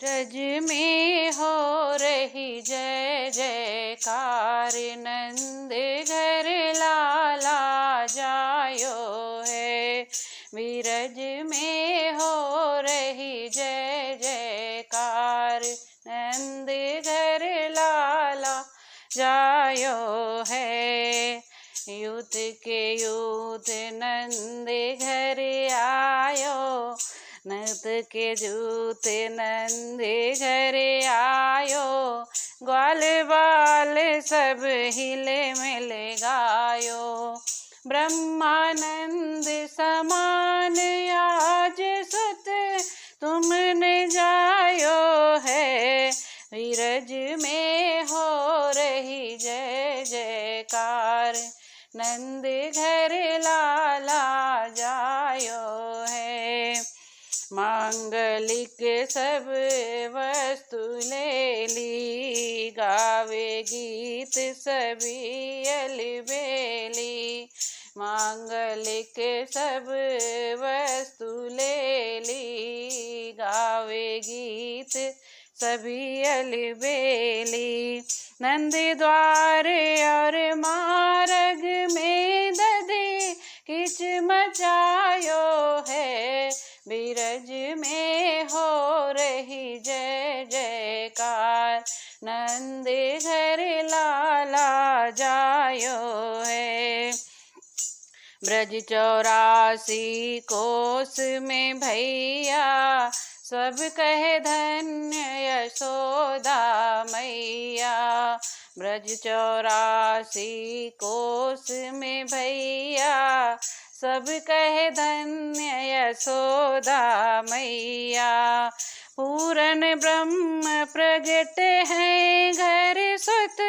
ब्रज में हो रही जय जयकार, नंद घर लाला जायो है। ब्रज में हो रही जय जयकार, नंद घर लाला जायो है। यूथ के यूथ नंद घर आयो, नंद के जूत नंद घर आयो। ग्वाल बाल सब हिले मिले गायो, ब्रह्मानंद समान आज सुत तुमने जायो है। ब्रज में हो रही जय जयकार, नंद घर लाला जायो है। मांगलिक सब वस्तु ले ली, गावे गीत सभी अलबेली। मांगलिक सब वस्तु ले ली, गावे गीत सभी अलबेली। नंद द्वार और मार्ग में दधि किच मचायो है। ब्रज में हो रही जय जयकार, नंद घर लाला जायो है। ब्रज 84 कोस में भैया, सब कहे धन्य यशोदा मैया। ब्रज 84 कोस में भैया, सब कहे धन्य यशोदा मैया। पूरन ब्रह्म प्रगट है घर सुत,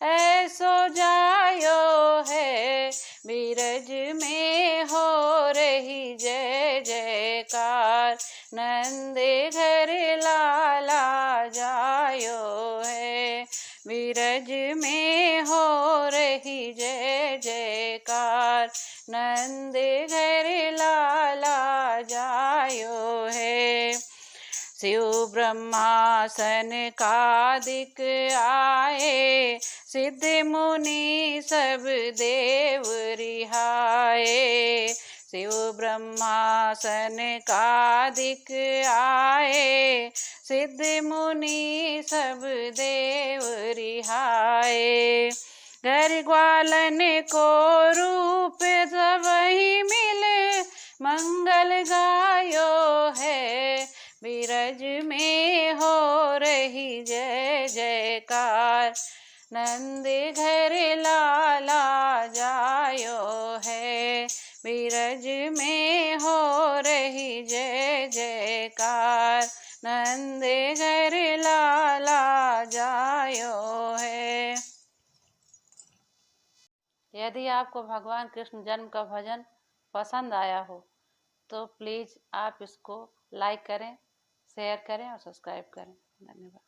ऐसो जायो है। ब्रज में हो रही जय जयकार, नंद घर लाला जायो है। ब्रज में हो रही जय जयकार, नंद घर लाला जायो है। शिव ब्रह्मासन कादिक आए, सिद्ध मुनि सब देव रिहाए। शिव ब्रह्मासन कादिक आए, सिद्ध मुनि सब देव रिहाए। घर ग्वालन को रूप सब ही मिले, मंगल गायो है। ब्रज में हो रही जय जयकार, नंद घर लाला जायो है। ब्रज में हो रही जय जयकार, नंद घर लाला जायो है। यदि आपको भगवान कृष्ण जन्म का भजन पसंद आया हो तो प्लीज़ आप इसको लाइक करें, शेयर करें और सब्सक्राइब करें। धन्यवाद।